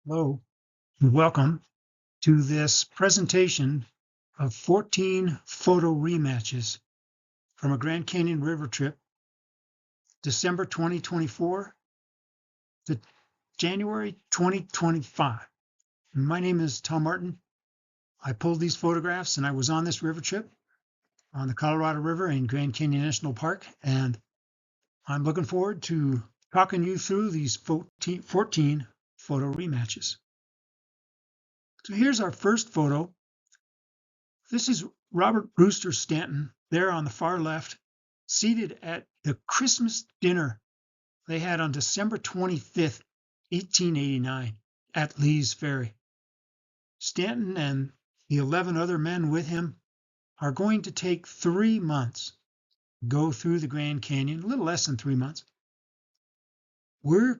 Hello, and welcome to this presentation of 14 photo rematches from a Grand Canyon river trip, December 2024 to January 2025. My name is Tom Martin. I pulled these photographs and I was on this river trip on the Colorado River in Grand Canyon National Park, and I'm looking forward to talking you through these 14 photo rematches. So here's our first photo. This is Robert Brewster Stanton there on the far left, seated at the Christmas dinner they had on December 25th, 1889, at Lee's Ferry. Stanton and the 11 other men with him are going to take 3 months, go through the Grand Canyon, a little less than 3 months. We're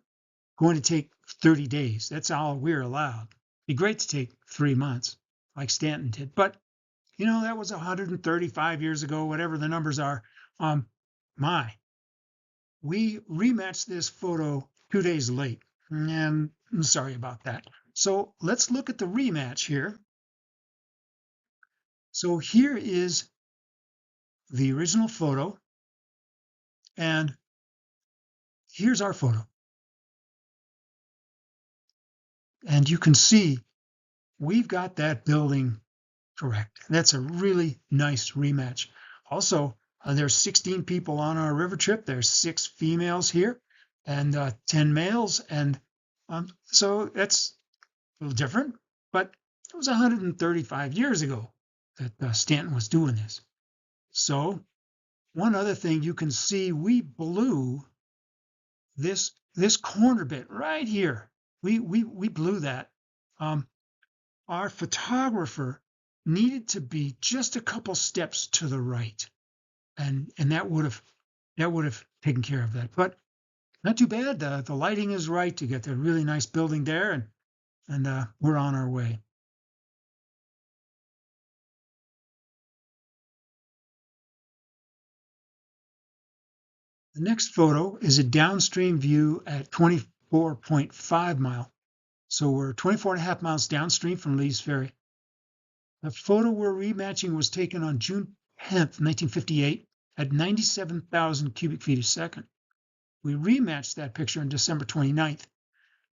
going to take 30 days. That's all we're allowed. It'd be great to take 3 months, like Stanton did, but that was 135 years ago, whatever the numbers are. We rematched this photo 2 days late, and I'm sorry about that. So let's look at the rematch here. So here is the original photo, and here's our photo. And you can see we've got that building correct. That's a really nice rematch. Also, there's 16 people on our river trip. There's 6 females here and 10 males. And so that's a little different, but it was 135 years ago that Stanton was doing this. So one other thing you can see, we blew this corner bit right here. We blew that. Our photographer needed to be just a couple steps to the right, and that would have taken care of that. But not too bad. The lighting is right to get a really nice building there, and we're on our way. The next photo is a downstream view at 24.5 mile. So we're 24 and a half miles downstream from Lee's Ferry. The photo we're rematching was taken on June 10th, 1958 at 97,000 cubic feet a second. We rematched that picture on December 29th,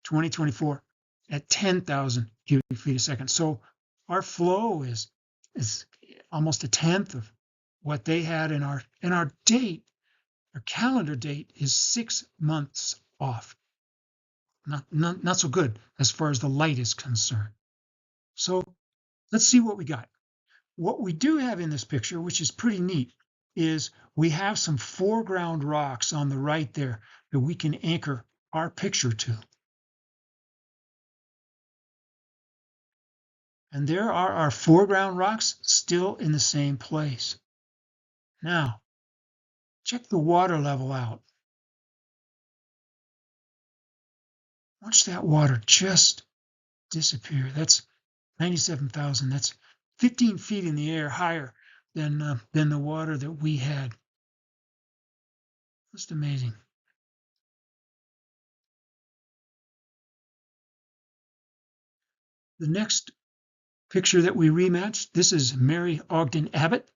2024 at 10,000 cubic feet a second. So our flow is almost a tenth of what they had in our date. Our calendar date is 6 months off. Not so good as far as the light is concerned. So let's see what we got. What we do have in this picture, which is pretty neat, is we have some foreground rocks on the right there that we can anchor our picture to. And there are our foreground rocks still in the same place. Now, check the water level out. Watch that water just disappear. That's 97,000. That's 15 feet in the air higher than the water that we had. Just amazing. The next picture that we rematched, this is Mary Ogden Abbott,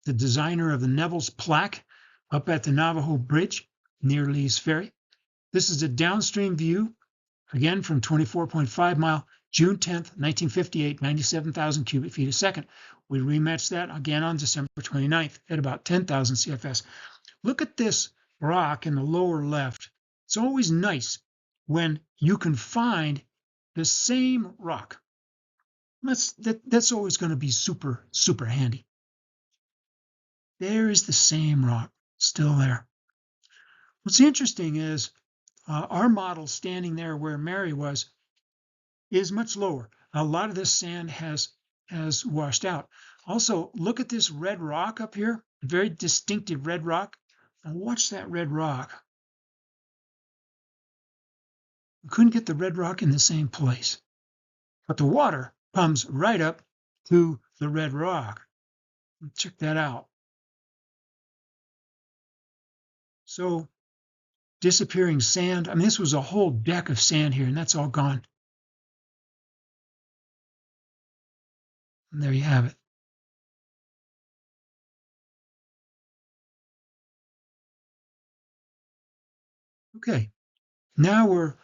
the designer of the Neville's plaque up at the Navajo Bridge near Lee's Ferry. This is a downstream view, again from 24.5 mile, June 10th, 1958, 97,000 cubic feet a second. We rematched that again on December 29th at about 10,000 CFS. Look at this rock in the lower left. It's always nice when you can find the same rock. That's always going to be super, super handy. There is the same rock still there. What's interesting is our model standing there where Mary was is much lower. A lot of this sand has washed out. Also, look at this red rock up here, very distinctive red rock. Now watch that red rock. We couldn't get the red rock in the same place, but the water comes right up to the red rock. Check that out. So disappearing sand. I mean, this was a whole deck of sand here, and that's all gone. And there you have it. Okay, now we're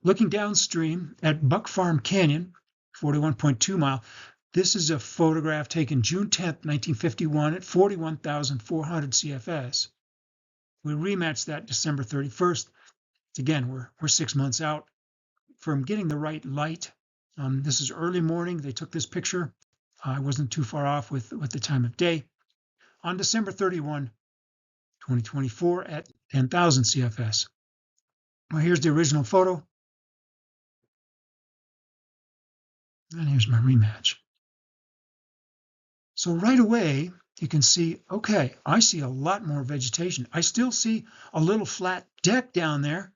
looking downstream at Buck Farm Canyon, 41.2 mile. This is a photograph taken June 10th, 1951 at 41,400 CFS. We rematched that December 31st. Again, we're 6 months out from getting the right light. This is early morning. They took this picture. I wasn't too far off with the time of day. On December 31, 2024 at 10,000 CFS. Well, here's the original photo. And here's my rematch. So right away, you can see, okay, I see a lot more vegetation. I still see a little flat deck down there.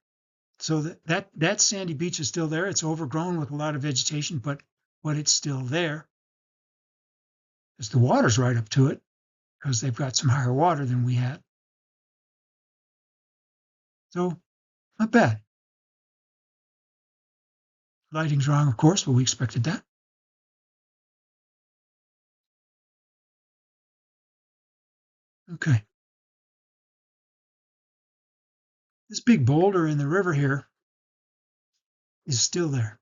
So that sandy beach is still there. It's overgrown with a lot of vegetation, but it's still there. Because the water's right up to it, because they've got some higher water than we had. So not bad. Lighting's wrong, of course, but we expected that. Okay. This big boulder in the river here is still there.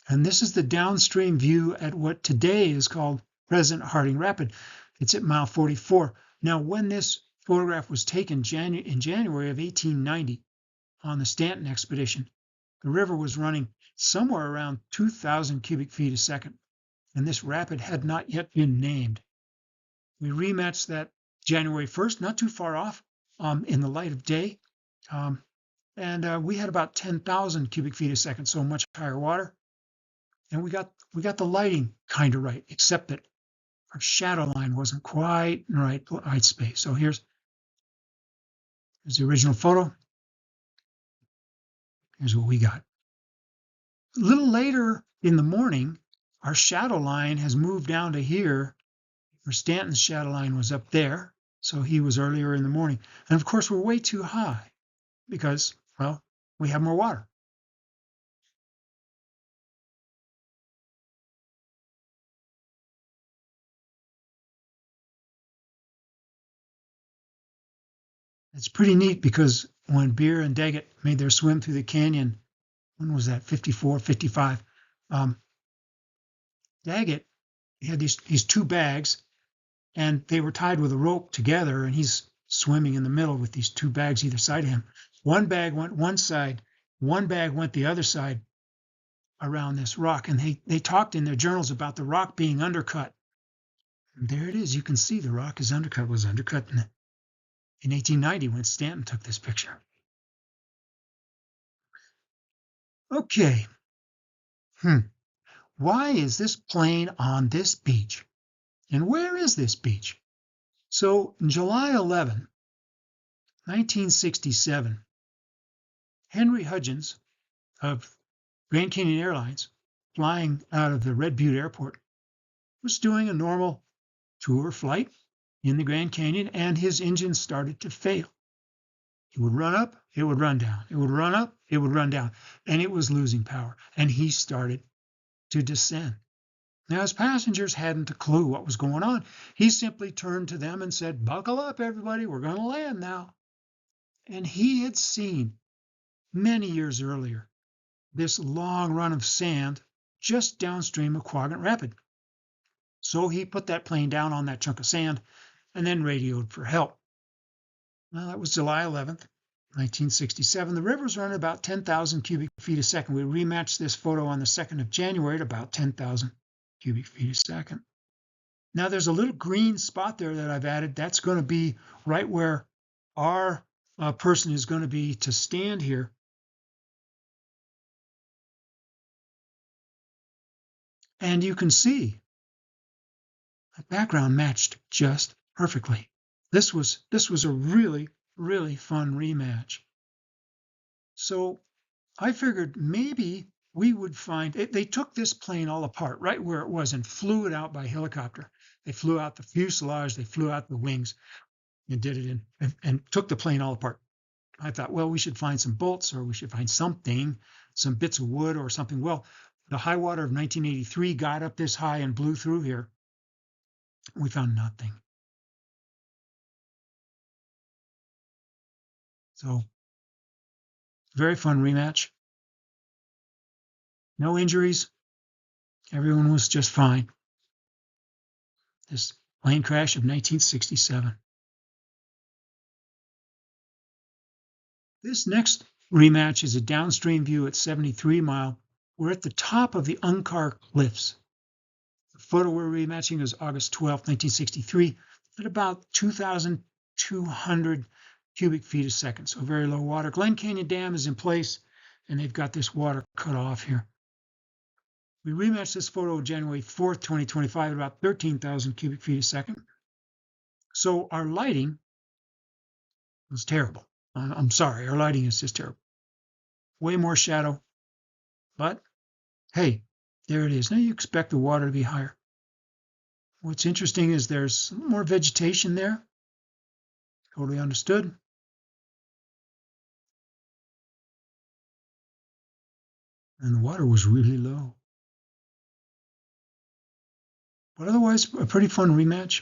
And this is the downstream view at what today is called President Harding Rapid. It's at mile 44. Now, when this photograph was taken in January of 1890 on the Stanton expedition, the river was running somewhere around 2,000 cubic feet a second, and this rapid had not yet been named. We rematched that January 1st, not too far off, in the light of day. And we had about 10,000 cubic feet a second, so much higher water. And we got the lighting kind of right, except that our shadow line wasn't quite in the right space. So here's the original photo. Here's what we got. A little later in the morning, our shadow line has moved down to here, where Stanton's shadow line was up there. So he was earlier in the morning. And of course, we're way too high because, well, we have more water. It's pretty neat because when Beer and Daggett made their swim through the canyon, when was that, 54, 55, Daggett had these two bags, and they were tied with a rope together, and he's swimming in the middle with these two bags either side of him. One bag went one side, one bag went the other side around this rock, and they talked in their journals about the rock being undercut. And there it is. You can see the rock is undercut, was undercut in 1890 when Stanton took this picture. Okay. Why is this plane on this beach? And where is this beach? So July 11, 1967, Henry Hudgens of Grand Canyon Airlines, flying out of the Red Butte Airport, was doing a normal tour flight in the Grand Canyon, and his engine started to fail. It would run up, it would run down. It would run up, it would run down, and it was losing power. And he started to descend. Now, his passengers hadn't a clue what was going on. He simply turned to them and said, "Buckle up, everybody, we're going to land now." And he had seen many years earlier this long run of sand just downstream of Quadrant Rapid. So he put that plane down on that chunk of sand and then radioed for help. Well, that was July 11th, 1967. The river's running about 10,000 cubic feet a second. We rematched this photo on the 2nd of January at about 10,000 cubic feet a second. Now there's a little green spot there that I've added. That's going to be right where our person is going to be to stand here. And you can see the background matched just perfectly. This was a really, really fun rematch. So I figured maybe we would find it. They took this plane all apart right where it was and flew it out by helicopter. They flew out the fuselage, they flew out the wings, and did it and took the plane all apart. I thought, well, we should find some bolts, or we should find something, some bits of wood or something. Well, the high water of 1983 got up this high and blew through here. We found nothing. So very fun rematch. No injuries. Everyone was just fine. This plane crash of 1967. This next rematch is a downstream view at 73 Mile. We're at the top of the Unkar Cliffs. The photo we're rematching is August 12, 1963, at about 2,200 cubic feet a second, so very low water. Glen Canyon Dam is in place, and they've got this water cut off here. We rematched this photo January 4th, 2025, at about 13,000 cubic feet a second. So our lighting was terrible. I'm sorry, our lighting is just terrible. Way more shadow, but hey, there it is. Now you expect the water to be higher. What's interesting is there's more vegetation there. Totally understood. And the water was really low. But otherwise, a pretty fun rematch.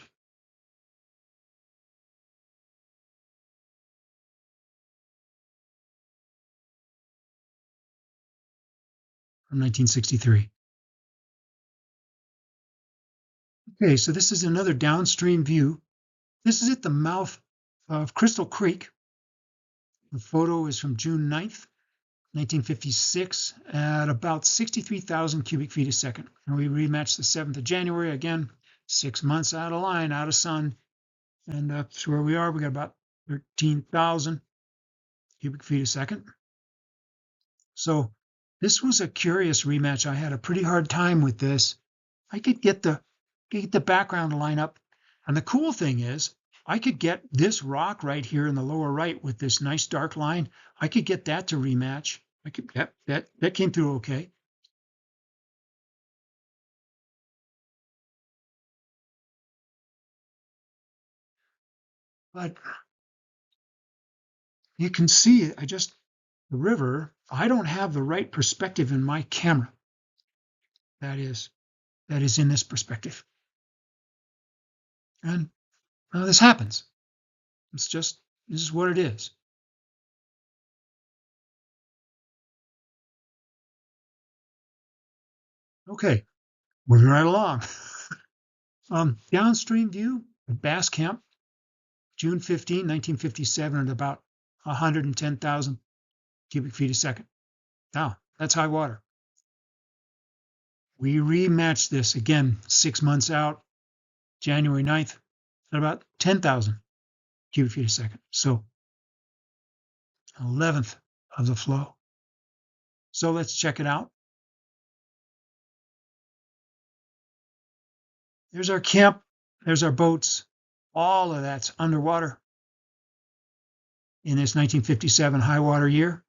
From 1963. Okay, so this is another downstream view. This is at the mouth of Crystal Creek. The photo is from June 9th, 1956, at about 63,000 cubic feet a second. And we rematched the 7th of January, again, 6 months out of line, out of sun. And that's where we are. We got about 13,000 cubic feet a second. So this was a curious rematch. I had a pretty hard time with this. I could get the background to line up. And the cool thing is, I could get this rock right here in the lower right with this nice dark line. I could get that to rematch. That came through okay. But you can see the river. I don't have the right perspective in my camera. That is in this perspective. And this happens. This is what it is. Okay, moving right along. Downstream view of Bass Camp, June 15, 1957, at about 110,000 cubic feet a second. Now, that's high water. We rematched this again 6 months out, January 9th, at about 10,000 cubic feet a second. So, 11th of the flow. So let's check it out. There's our camp. There's our boats. All of that's underwater in this 1957 high water year.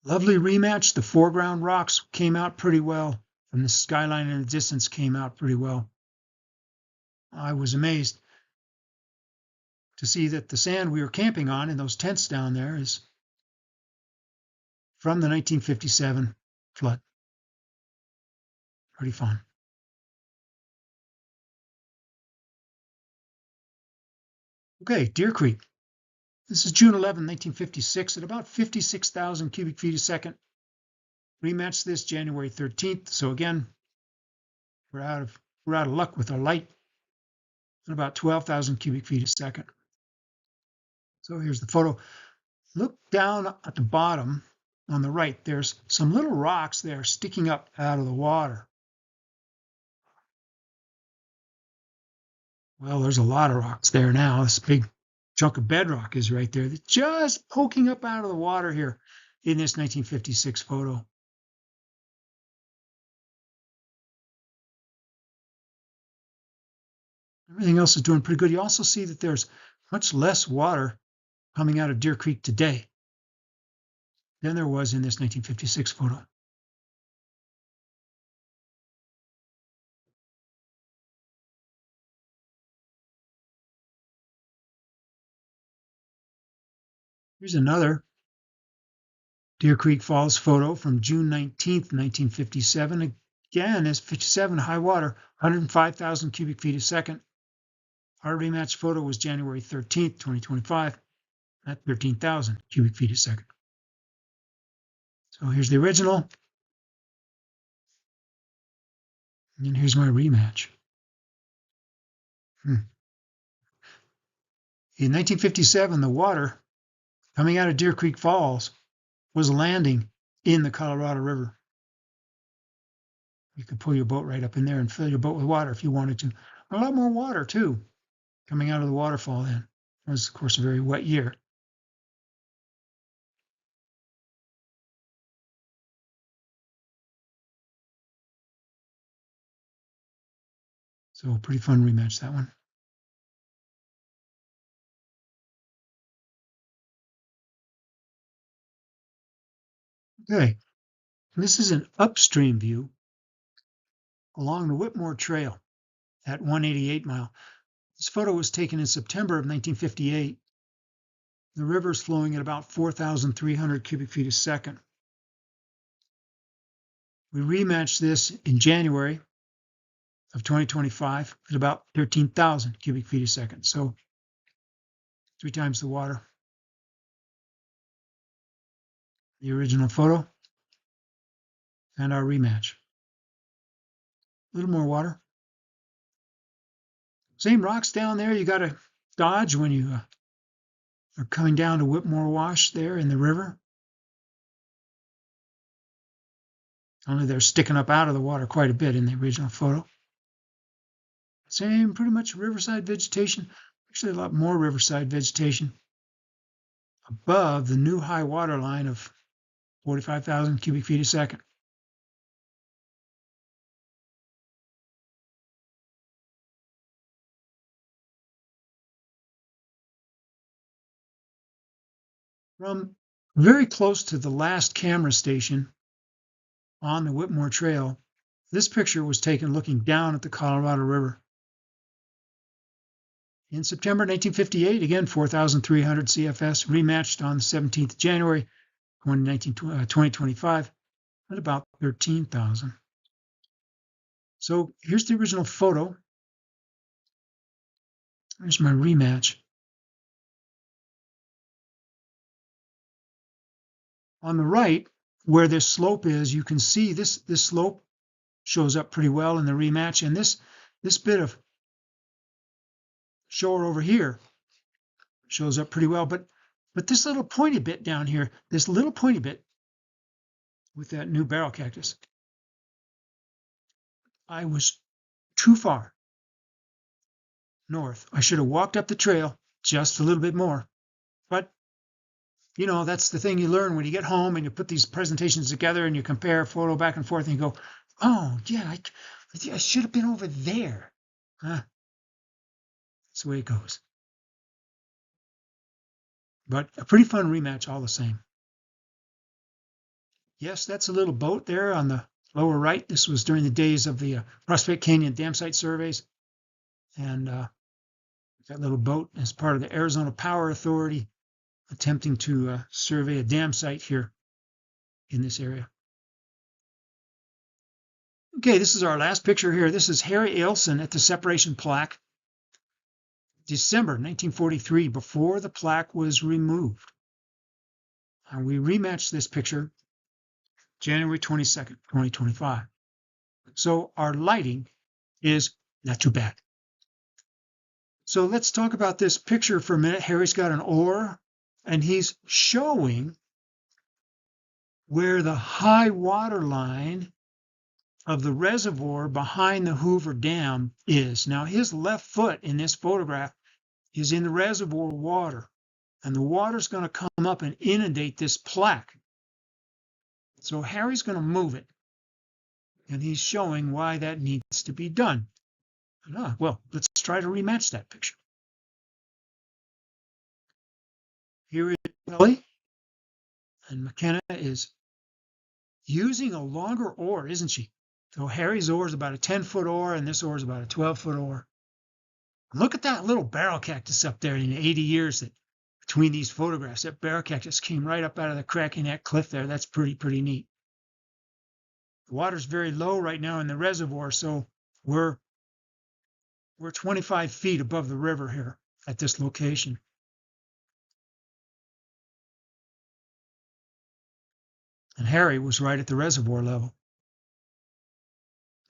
Lovely rematch. The foreground rocks came out pretty well, and the skyline in the distance came out pretty well. I was amazed to see that the sand we were camping on in those tents down there is from the 1957 flood. Pretty fun. Okay, Deer Creek. This is June 11, 1956, at about 56,000 cubic feet a second. Rematched this January 13th. So again, we're out of luck with our light at about 12,000 cubic feet a second. So here's the photo. Look down at the bottom on the right. There's some little rocks there sticking up out of the water. Well, there's a lot of rocks there now. This big chunk of bedrock is right there. That's just poking up out of the water here in this 1956 photo. Everything else is doing pretty good. You also see that there's much less water coming out of Deer Creek today than there was in this 1956 photo. Here's another Deer Creek Falls photo from June 19th, 1957. Again, is 57 high water, 105,000 cubic feet a second. Our rematch photo was January 13th, 2025, at 13,000 cubic feet a second. So here's the original. And here's my rematch. In 1957, the water coming out of Deer Creek Falls was landing in the Colorado River. You could pull your boat right up in there and fill your boat with water if you wanted to. A lot more water, too, coming out of the waterfall then. It was, of course, a very wet year. So pretty fun rematch, that one. Okay, this is an upstream view along the Whitmore Trail at 188 Mile. This photo was taken in September of 1958. The river is flowing at about 4,300 cubic feet a second. We rematched this in January of 2025 at about 13,000 cubic feet a second. So 3 times the water. The original photo and our rematch. A little more water. Same rocks down there you got to dodge when you are coming down to Whitmore Wash there in the river. Only they're sticking up out of the water quite a bit in the original photo. Same pretty much riverside vegetation. Actually, a lot more riverside vegetation above the new high water line of 45,000 cubic feet a second. From very close to the last camera station on the Whitmore Trail, this picture was taken looking down at the Colorado River. In September 1958, again, 4,300 CFS, rematched on the 17th of January 2025 at about 13,000. So here's the original photo. Here's my rematch. On the right, where this slope is, you can see this slope shows up pretty well in the rematch, and this bit of shore over here shows up pretty well, but this little pointy bit down here, this little pointy bit with that new barrel cactus, I was too far north. I should have walked up the trail just a little bit more. But you know, that's the thing you learn when you get home and you put these presentations together and you compare photo back and forth and you go, oh yeah, I should have been over there. That's the way it goes. But a pretty fun rematch all the same. Yes, that's a little boat there on the lower right. This was during the days of the Prospect Canyon dam site surveys. And that little boat is part of the Arizona Power Authority attempting to survey a dam site here in this area. Okay, this is our last picture here. This is Harry Ailson at the separation plaque, December 1943, before the plaque was removed. And we rematched this picture January 22nd, 2025. So our lighting is not too bad. So let's talk about this picture for a minute. Harry's got an oar, and he's showing where the high water line of the reservoir behind the Hoover Dam is. Now, his left foot in this photograph is in the reservoir water, and the water's going to come up and inundate this plaque. So Harry's going to move it, and he's showing why that needs to be done. Well, let's try to rematch that picture. Here is Kelly, and McKenna is using a longer oar, isn't she? So Harry's oar is about a 10-foot oar, and this oar is about a 12-foot oar. Look at that little barrel cactus up there in 80 years that between these photographs. That bear cactus came right up out of the crack in that cliff there. That's pretty neat. The water's very low right now in the reservoir, so we're 25 feet above the river here at this location. And Harry was right at the reservoir level.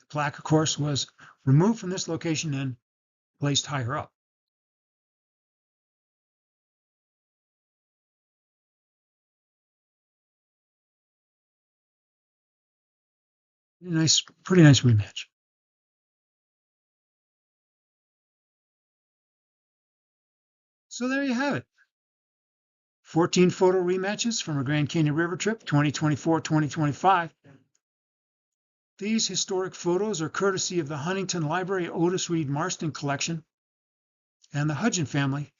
The plaque, of course, was removed from this location and placed higher up. Pretty nice rematch. So there you have it. 14 photo rematches from a Grand Canyon River trip, 2024-2025. These historic photos are courtesy of the Huntington Library Otis Reed Marston collection and the Hudgen family,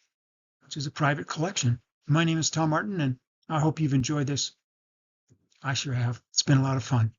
which is a private collection. My name is Tom Martin, and I hope you've enjoyed this. I sure have. It's been a lot of fun.